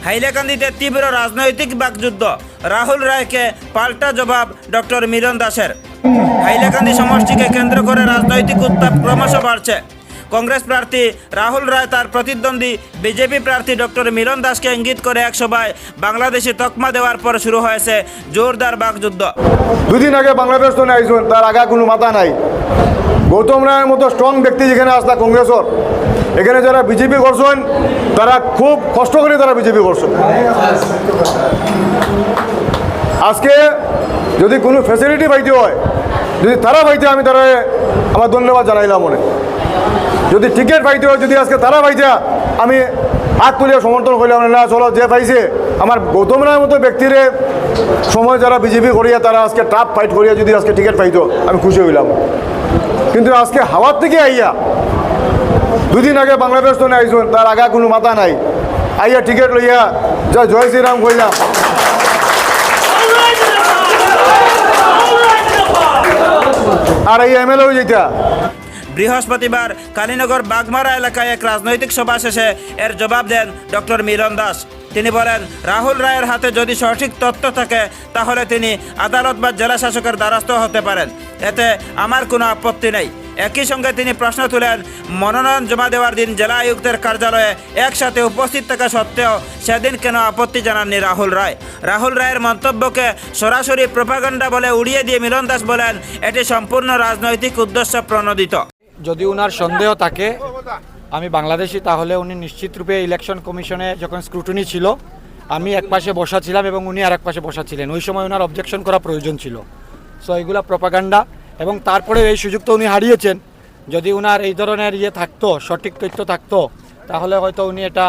হাইলাকান্দিতে তীব্র রাজনৈতিক বাকযুদ্ধ, রাহুল রায়কে পাল্টা জবাব ডক্টর মিলন দাসের। হাইলাকান্দি সমষ্টিকে কেন্দ্র করে রাজনৈতিক উত্তাপ ক্রমশ বাড়ছে। কংগ্রেস প্রার্থী রাহুল রায় তার প্রতিদ্বন্দ্বী বিজেপি প্রার্থী ডক্টর মিলন দাসকে ইঙ্গিত করে এক সভায় বাংলাদেশি তকমা দেওয়ার পর শুরু হয়েছে জোরদার বাকযুদ্ধ। দুদিন আগে বাংলাদেশ তো আইসুন, তার আগা কোনো মাথা নাই। গৌতম রায়ের মতো স্ট্রং ব্যক্তি যেখানে আসলা কংগ্রেসের, এখানে যারা বিজেপি করছেন তারা খুব কষ্ট করে তারা বিজেপি করছেন। আজকে যদি কোনো ফ্যাসিলিটি পাইতে হয়, যদি তারা পাইতে, আমি তারা আমার ধন্যবাদ জানাইলাম মনে। যদি টিকিট পাইতে হয়, যদি আজকে তারা পাইতে, আমি হাত তুলে সমর্থন করলাম না। চলো, যে পাইছে আমার গৌতম রায়ের মতো ব্যক্তিরে সময় যারা বিজেপি করিয়া তারা আজকে টাফ ফাইট করিয়া যদি আজকে টিকিট পাইতো, আমি খুশি হইলাম। কিন্তু আজকে হাওয়ার থেকে আইয়া দুদিন আগে বাংলাদেশ তো আইসুন, তার আগা কোনো মাথা নাই, আইয়া টিকিট লইয়া যা জয় শ্রীরাম কইলাম। আর এই এমএলএও যেটা বৃহস্পতিবার কালীনগর বাগমারা এলাকায় এক রাজনৈতিক সভা শেষে এর জবাব দেন ডক্টর মিলন দাস। তিনি বলেন, রাহুল রায়ের হাতে যদি সঠিক তথ্য থাকে তাহলে তিনি আদালত বা জেলা শাসকের দ্বারস্থ হতে পারেন, এতে আমার কোনো আপত্তি নেই। একই সঙ্গে তিনি প্রশ্ন তুলেন, মনোনয়ন জমা দেওয়ার দিন জেলা আয়ুক্তের কার্যালয়ে একসাথে উপস্থিত থাকা সত্ত্বেও সেদিন কেন আপত্তি জানাননি রাহুল রায়। রাহুল রায়ের মন্তব্যকে সরাসরি প্রোপাগান্ডা বলে উড়িয়ে দিয়ে মিলন দাস বলেন, এটি সম্পূর্ণ রাজনৈতিক উদ্দেশ্য প্রণোদিত। যদি ওনার সন্দেহ থাকে আমি বাংলাদেশি, তাহলে উনি নিশ্চিত রূপে ইলেকশন কমিশনে যখন স্ক্রুটিনি ছিল আমি এক পাশে বসা ছিলাম এবং উনি আর এক পাশে বসা ছিলেন, ওই সময় ওনার অবজেকশন করা প্রয়োজন ছিল। সো এইগুলা প্রোপাগান্ডা, এবং তারপরে এই সুযোগ তো উনি হারিয়েছেন। যদি ওনার এই ধরনের থাকতো, সঠিক তথ্য থাকতো, তাহলে হয়তো উনি এটা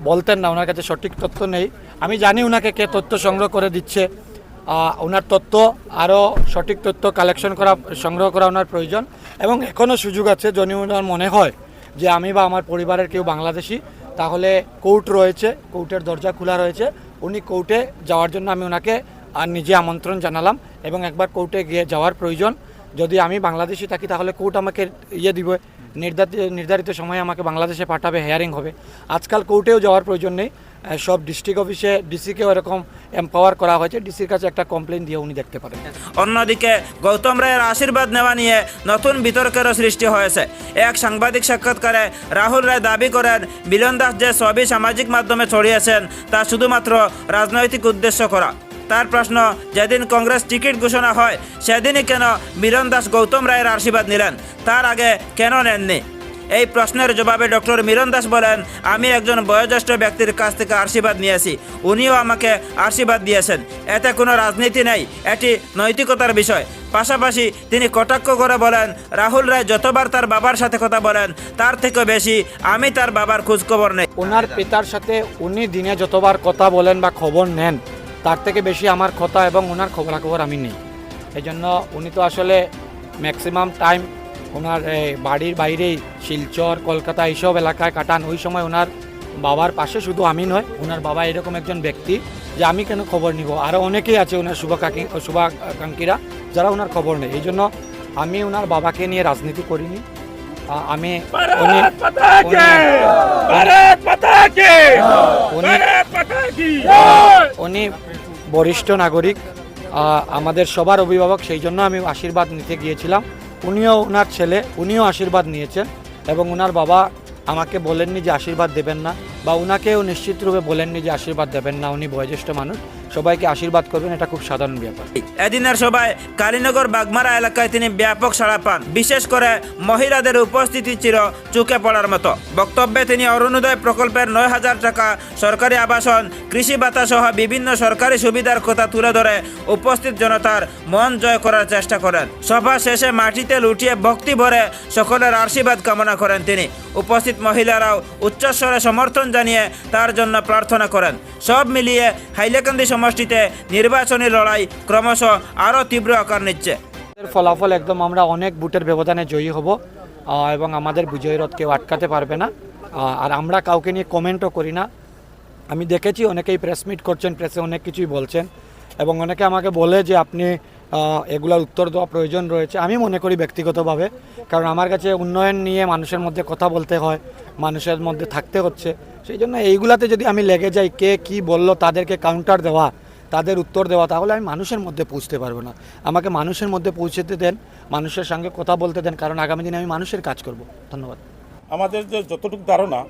বলতেন না। ওনার কাছে সঠিক তথ্য নেই। আমি জানি ওনাকে কে তথ্য সংগ্রহ করে দিচ্ছে। ওনার তথ্য আরও সঠিক তথ্য সংগ্রহ করা ওনার প্রয়োজন, এবং এখনও সুযোগ আছে। যদি ওনার মনে হয় যে আমি বা আমার পরিবারের কেউ বাংলাদেশি, তাহলে কোর্ট রয়েছে, কোর্টের দরজা খোলা রয়েছে। উনি কোর্টে যাওয়ার জন্য আমি ওনাকে নিজে আমন্ত্রণ জানালাম, এবং একবার কোর্টে গিয়ে যাওয়ার প্রয়োজন। যদি আমি বাংলাদেশি থাকি তাহলে কোর্ট আমাকে দিবে, নির্ধারিত সময়ে আমাকে বাংলাদেশে পাঠাবে, হেয়ারিং হবে। আজকাল কোর্টেও যাওয়ার প্রয়োজন নেই, সব ডিস্ট্রিক্ট অফিসে ডিসিকেও এরকম এম্পাওয়ার করা হয়েছে। ডিসির কাছে একটা কমপ্লেন দিয়ে উনি দেখতে পারেন। অন্যদিকে গৌতম রায়ের আশীর্বাদ নেওয়া নিয়ে নতুন বিতর্কেরও সৃষ্টি হয়েছে। এক সাংবাদিক সাক্ষাৎকারে রাহুল রায় দাবি করেন, মিলন দাস যে ছবি সামাজিক মাধ্যমে ছড়িয়েছেন তা শুধুমাত্র রাজনৈতিক উদ্দেশ্য করা। তার প্রশ্ন, যেদিন কংগ্রেস টিকিট ঘোষণা হয় সেদিনই কেন মিলন দাস গৌতম রায়ের আশীর্বাদ নিলেন, তার আগে কেন নেননি? এই প্রশ্নের জবাবে ডক্টর মিলন দাস বলেন, আমি একজন বয়োজ্যেষ্ঠ ব্যক্তির কাছ থেকে আশীর্বাদ নিয়েছি, উনিও আমাকে আশীর্বাদ দিয়েছেন, এতে কোনো রাজনীতি নেই, এটি নৈতিকতার বিষয়। পাশাপাশি তিনি কটাক্ষ করে বলেন, রাহুল রায় যতবার তার বাবার সাথে কথা বলেন তার থেকে বেশি আমি তার বাবার খোঁজখবর নেই। ওনার পিতার সাথে উনি দিনে যতবার কথা বলেন বা খবর নেন তার থেকে বেশি আমার কথা এবং ওনার খবরাখবর আমি নেই। এই জন্য উনি তো আসলে ম্যাক্সিমাম টাইম ওনার বাড়ির বাইরেই শিলচর, কলকাতা এইসব এলাকায় কাটান। ওই সময় ওনার বাবার পাশে শুধু আমি নয়, ওনার বাবা এরকম একজন ব্যক্তি যে আমি কেন খবর নিব। আরও অনেকেই আছে ওনার শুভাকাঙ্ক্ষীরা যারা ওনার খবর নেই। এই জন্য আমি ওনার বাবাকে নিয়ে রাজনীতি করিনি। আমি উনি বরিষ্ঠ নাগরিক, আমাদের সবার অভিভাবক, সেই জন্য আমি আশীর্বাদ নিতে গিয়েছিলাম। উনিও ওনার ছেলে, উনিও আশীর্বাদ নিয়েছেন, এবং ওনার বাবা আমাকে বলেননি যে আশীর্বাদ দেবেন না, বা ওনাকেও নিশ্চিত রূপে বলেননি যে আশীর্বাদ দেবেন না। উনি বয়োজ্যেষ্ঠ মানুষ, সবাইকে আশীর্বাদ করবেন, এটা খুব সাধারণ ব্যাপার। এদিনের সভায় কালীনগর বাগমারা এলাকায় তিনি ব্যাপক সাড়া পান। বিশেষ করে মহিলাদের উপস্থিতি ছিল চোখে পড়ার মতো। বক্তব্যে তিনি অরুণোদয় প্রকল্পের 9,000 টাকা, সরকারি আবাসন, কৃষি ভাতা সহ বিভিন্ন সরকারি সুবিধার কথা তুলে ধরে উপস্থিত জনতার মন জয় করার চেষ্টা করেন। সভা শেষে মাটিতে লুটিয়ে ভক্তি ভরে সকলের আশীর্বাদ কামনা করেন তিনি। উপস্থিত মহিলারাও উচ্চস্বরে সমর্থন জানিয়ে তার জন্য প্রার্থনা করেন। সব মিলিয়ে হাইলাকান্দি সমষ্টিতে নির্বাচনী লড়াই ক্রমশ আরও তীব্র আকার নিচ্ছে। ফলাফল একদম আমরা অনেক ভোটের ব্যবধানে জয়ী হব, এবং আমাদের বিজয়ী রথ কেউ আটকাতে পারবে না। আর আমরা কাউকে নিয়ে কমেন্টও করি না। আমি দেখেছি অনেকেই প্রেস মিট করছেন, প্রেসে অনেক কিছুই বলছেন, এবং অনেকে আমাকে বলে যে আপনি এগুলার উত্তর দেওয়া প্রয়োজন রয়েছে আমি মনে করি ব্যক্তিগতভাবে, কারণ আমার কাছে উন্নয়ন নিয়ে মানুষের মধ্যে কথা বলতে হয়, মানুষের মধ্যে থাকতে হচ্ছে। সেই জন্য এইগুলাতে যদি আমি লেগে যাই কে কি বলল তাদেরকে কাউন্টার দেওয়া, তাদের উত্তর দেওয়া, তাহলে আমি মানুষের মধ্যে পৌঁছতে পারবো না। আমাকে মানুষের মধ্যে পৌঁছতে দেন, মানুষের সঙ্গে কথা বলতে দেন, কারণ আগামী দিনে আমি মানুষের কাজ করব। ধন্যবাদ। আমাদের যে যতটুকু ধারণা,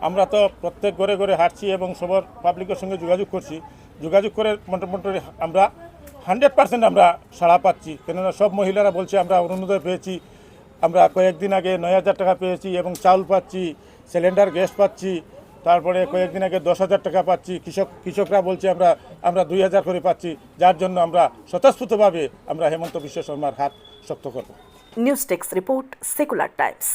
আমরা তো প্রত্যেক ঘরে ঘরে হাঁটছি এবং সবার পাবলিকের সঙ্গে যোগাযোগ করছি। যোগাযোগ করে মোটামুটি আমরা 100% আমরা সাড়া পাচ্ছি, কেননা সব মহিলারা বলছে আমরা অরুণোদয় পেয়েছি, আমরা কয়েকদিন আগে 9,000 টাকা পেয়েছি এবং চাউল পাচ্ছি, সিলিন্ডার গ্যাস পাচ্ছি, তারপরে কয়েকদিন আগে 10,000 টাকা পাচ্ছি। কৃষকরা বলছে আমরা 2,000 করে পাচ্ছি, যার জন্য আমরা স্বতঃস্ফূর্তভাবে আমরা হেমন্ত বিশ্ব শর্মার হাত শক্ত করব। News desk report, secular Times.